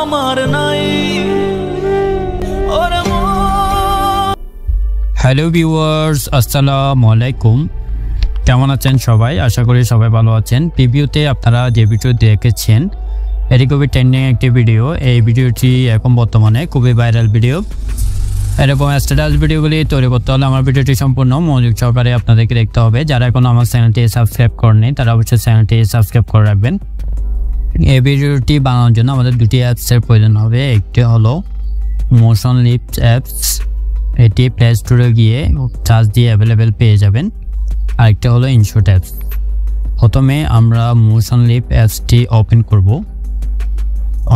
আমার নাই। Hello viewers, আসসালামু আলাইকুম। কেমন আছেন সবাই? আশা করি সবাই ভালো আছেন। প্রিভিউতে আপনারা যে ভিডিও দেখেছেন এটি খুবই ট্রেন্ডিং একটি ভিডিও। এই ভিডিওটি এখন বর্তমানে খুবই ভাইরাল ভিডিও। এরকম স্ট্যাটাস ভিডিওগুলি তৈরি করতে হলে আমার ভিডিওটি সম্পূর্ণ মনোযোগ সহকারে আপনাদেরকে দেখতে হবে। যারা এখনো আমার চ্যানেলটি সাবস্ক্রাইব করেনি তারা অবশ্যই চ্যানেলটি সাবস্ক্রাইব করে রাখবেন। এই ভিডিওটি বানানোর জন্য আমাদের দুটি অ্যাপসের প্রয়োজন হবে। একটি হলো মোশন লিপস অ্যাপস, এটি প্লে স্টোরে গিয়ে চার্জ দিয়ে অ্যাভেলেবেল পেয়ে যাবেন। আরেকটা হলো ইনশট অ্যাপস। প্রথমে আমরা মোশন লিপ অ্যাপসটি ওপেন করব।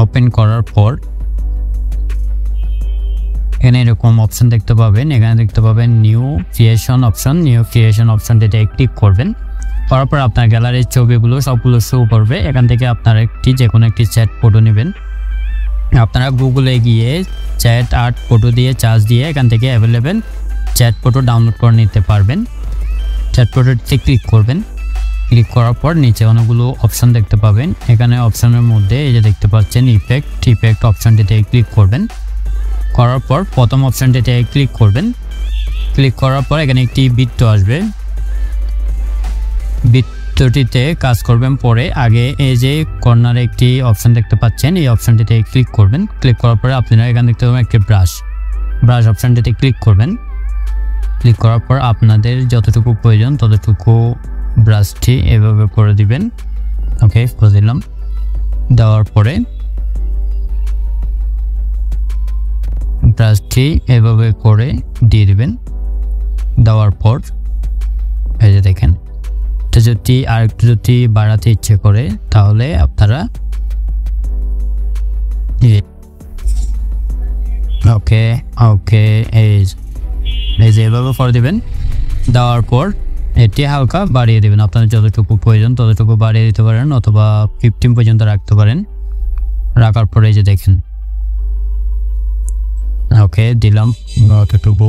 ওপেন করার পর এখানে এরকম অপশন দেখতে পাবেন। এখানে দেখতে পাবেন new creation option. New creation অপশনটিতে ক্লিক করবেন। করার পর আপনার গ্যালারির ছবিগুলো সবগুলো শো করবে। এখান থেকে আপনারা যে কোনো একটি চ্যাট ফটো নেবেন। আপনারা গুগলে গিয়ে চ্যাট আর্ট ফটো দিয়ে চার্জ দিয়ে এখান থেকে অ্যাভেলেবেল চ্যাট ফটো ডাউনলোড করে নিতে পারবেন। চ্যাট ফটোতে ক্লিক করবেন। ক্লিক করার পর নিচে অনেকগুলো অপশন দেখতে পাবেন। এখানে অপশনের মধ্যে এই যে দেখতে পাচ্ছেন ইফেক্ট অপশনটিতে ক্লিক করবেন। করার পর প্রথম অপশনটিতে ক্লিক করবেন। ক্লিক করার পর এখানে একটি বৃত্ত আসবে। বৃত্তটিতে কাজ করবেন। পরে আগে এই যে কর্নারে একটি অপশন দেখতে পাচ্ছেন, এই অপশনটিতে ক্লিক করবেন। ক্লিক করার পরে আপনারা এখানে দেখতে পাবেন একটি ব্রাশ অপশনটিতে ক্লিক করবেন। ক্লিক করার পর আপনাদের যতটুকু প্রয়োজন ততটুকু ব্রাশটি এভাবে করে দিবেন। ওকে, করে দিলাম। দেওয়ার পরে ব্রাশটি এভাবে করে দিয়ে দিবেন। দেওয়ার পর এই যে দেখেন, যদি আরেকটু যদি বাড়াতে ইচ্ছে করে তাহলে আপনারা ওকে এই যে এভাবে করে দিবেন। দেওয়ার পর এটি হালকা বাড়িয়ে দেবেন। আপনাদের যতটুকু প্রয়োজন ততটুকু বাড়িয়ে দিতে পারেন অথবা 15 পর্যন্ত রাখতে পারেন। রাখার পরে এই যে দেখেন, ওকে দিলাম অতটুকু।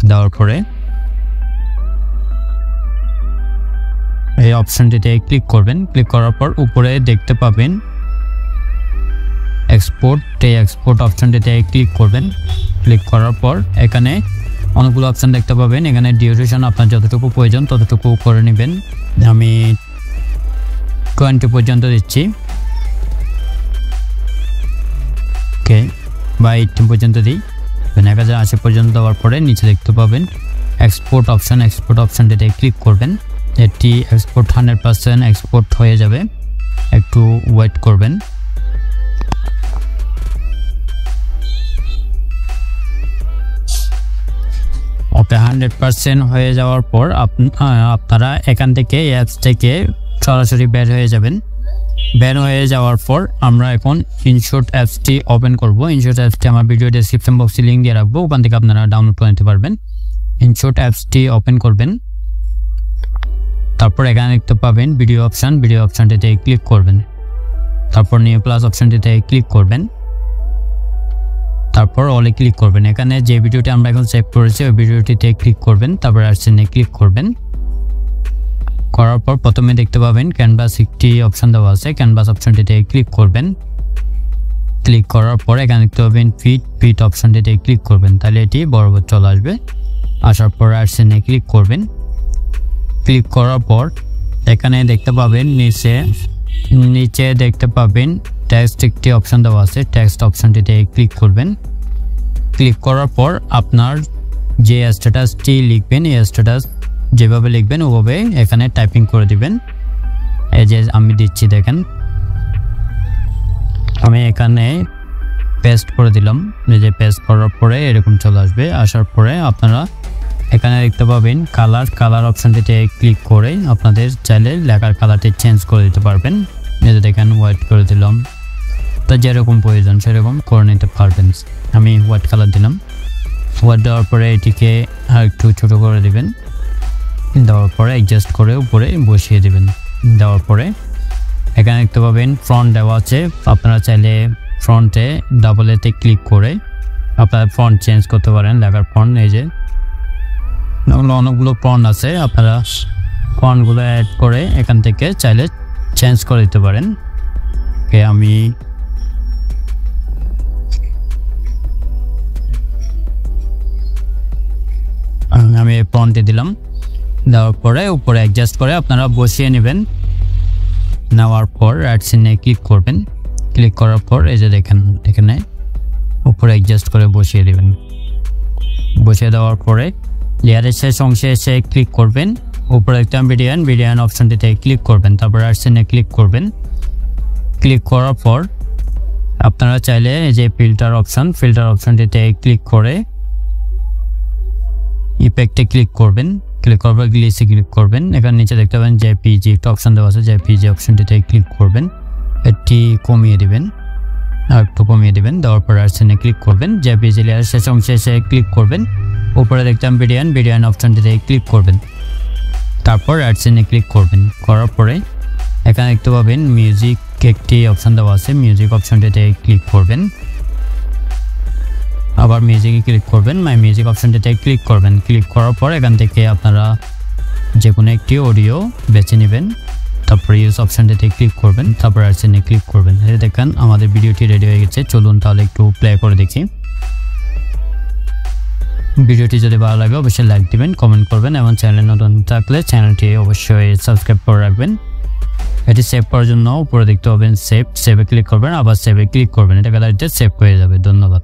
দেওয়ার পরে এই অপশনটিতে ক্লিক করবেন। ক্লিক করার পর উপরে দেখতে পাবেন এক্সপোর্ট। এই এক্সপোর্ট অপশনটিতে ক্লিক করবেন। ক্লিক করার পর এখানে অনেকগুলো অপশন দেখতে পাবেন। এখানে ডিউরেশন আপনার যতটুকু প্রয়োজন ততটুকু করে নেবেন। আমি 20 পর্যন্ত দিচ্ছি। ওকে, বা 18 পর্যন্ত দিই। 1080 পর্যন্ত দেওয়ার পরে নিচে দেখতে পাবেন এক্সপোর্ট অপশনটিতে ক্লিক করবেন। এটি এক্সপোর্ট 100% এক্সপোর্ট হয়ে যাবে, একটু ওয়েট করবেন। ওকে, 100% হয়ে যাওয়ার পর আপনারা এখান থেকে অ্যাপস থেকে সরাসরি বের হয়ে যাবেন। বের হয়ে যাওয়ার পর আমরা এখন ইনশট অ্যাপসটি ওপেন করব। ইনশট অ্যাপসটি আমার ভিডিও ডেসক্রিপশন বক্সে লিঙ্ক দিয়ে রাখবো, ওখান থেকে আপনারা ডাউনলোড করে নিতে পারবেন। ইনশট অ্যাপসটি ওপেন করবেন। তারপর এখানে দেখতে পাবেন ভিডিও অপশনটিতে ক্লিক করবেন। তারপর নিউ প্লাস অপশনটিতে ক্লিক করবেন। তারপর অলে ক্লিক করবেন। এখানে যে ভিডিওটি আমরা এখন সেভ করেছি ওই ভিডিওটিতে ক্লিক করবেন। তারপর আর্টসেনে ক্লিক করবেন। করার পর প্রথমে দেখতে পাবেন ক্যানভাস একটি অপশন দেওয়া আছে। ক্যানভাস অপশনটিতে ক্লিক করবেন। ক্লিক করার পর এখানে দেখতে পাবেন ফিট অপশনটিতে ক্লিক করবেন। তাহলে এটি বরাবর চলে আসবে। আসার পর আর্টসেনে ক্লিক করবেন। ক্লিক করার পর এখানে দেখতে পাবেন নিচে দেখতে পাবেন টেক্সট একটি অপশন দেওয়া আছে। টেক্সট অপশনটিতে ক্লিক করবেন। ক্লিক করার পর আপনার যে স্ট্যাটাসটি লিখবেন এই স্ট্যাটাস যেভাবে লিখবেন ওভাবে এখানে টাইপিং করে দিবেন। এই যে আমি দিচ্ছি, দেখেন আমি এখানে পেস্ট করে দিলাম। এই যে পেস্ট করার পরে এরকম চলে আসবে। আসার পরে আপনারা এখানে দেখতে পাবেন কালার অপশনটিতে ক্লিক করে আপনাদের চাইলে লেখার কালারটি চেঞ্জ করে দিতে পারবেন। এই যে দেখেন হোয়াইট করে দিলাম। তো যেরকম প্রয়োজন সেরকম করে নিতে পারবেন। আমি হোয়াইট কালার দিলাম। হোয়াইট দেওয়ার পরে এটিকে আর একটু ছোটো করে দিবেন। দেওয়ার পরে অ্যাডজাস্ট করে উপরে বসিয়ে দিবেন। দেওয়ার পরে এখানে দেখতে পাবেন ফ্রন্ট দেওয়া আছে। আপনারা চাইলে ফ্রন্টে ডাবলেতে ক্লিক করে আপনারা ফন্ট চেঞ্জ করতে পারেন। লেখার ফন্ট এই যে অনেকগুলো ফন্ট আছে, আপনারা ফন্টগুলো অ্যাড করে এখান থেকে চাইলে চেঞ্জ করে দিতে পারেন। ওকে, আমি ফন্টে দিলাম, দেওয়ার পরে উপরে অ্যাডজাস্ট করে আপনারা বসিয়ে নেবেন। নেওয়ার পর রাইট সাইডে ক্লিক করবেন, ক্লিক করার পর এই যে দেখেন এখানে উপরে অ্যাডজাস্ট করে বসিয়ে দেবেন। বসিয়ে দেওয়ার পরে লেয়ারের শেষ অংশে এসে ক্লিক করবেন, উপরে একটা বিডিয়ান অপশনটিতে ক্লিক করবেন, তারপর রাইট সাইডে ক্লিক করবেন। ক্লিক করার পর আপনারা চাইলে এই যে ফিল্টার অপশনটিতে ক্লিক করে ইফেক্টে ক্লিক করবেন, ক্লিক করার পর গ্লিসে ক্লিক করবেন। এখানে নিচে দেখতে পাবেন জেপিজি একটা অপশন দেওয়া আছে, জেপিজি অপশনটিতে ক্লিক করবেন, এটি কমিয়ে দিবেন, আর একটু কমিয়ে দিবেন। দেওয়ার পর রাইট সাইডে ক্লিক করবেন, জেপিজি লেয়ারের শেষ অংশে এসে ক্লিক করবেন, উপরে দেখতাম বিডিয়ান অপশনটিতে ক্লিক করবেন, তারপর রাইট সাইডে ক্লিক করবেন। করার পরে এখানে দেখতে পাবেন মিউজিক একটি অপশন দেওয়া আছে, মিউজিক অপশনটিতে ক্লিক করবেন, আবার মিউজিকে ক্লিক করবেন, মাই মিউজিক অপশনটিতে ক্লিক করবেন। ক্লিক করার পর এখান থেকে আপনারা যে কোনো একটি অডিও বেছে নেবেন, তারপর ইউজ অপশনটিতে ক্লিক করবেন, তারপর রাইট সাইডে ক্লিক করবেন। এই দেখেন আমাদের ভিডিওটি রেডি হয়ে গেছে। চলুন তাহলে একটু প্লে করে দেখি। ভিডিওটি যদি ভালো লাগে অবশ্যই লাইক দিবেন, কমেন্ট করবেন এবং চ্যানেলে নতুন থাকলে চ্যানেলটি অবশ্যই সাবস্ক্রাইব করে রাখবেন। এটি সেভ করার জন্য উপরে দেখতে পাবেন সেভে ক্লিক করবেন, আবার সেভে ক্লিক করবেন, এটা গ্যালারিতে সেভ হয়ে যাবে। ধন্যবাদ।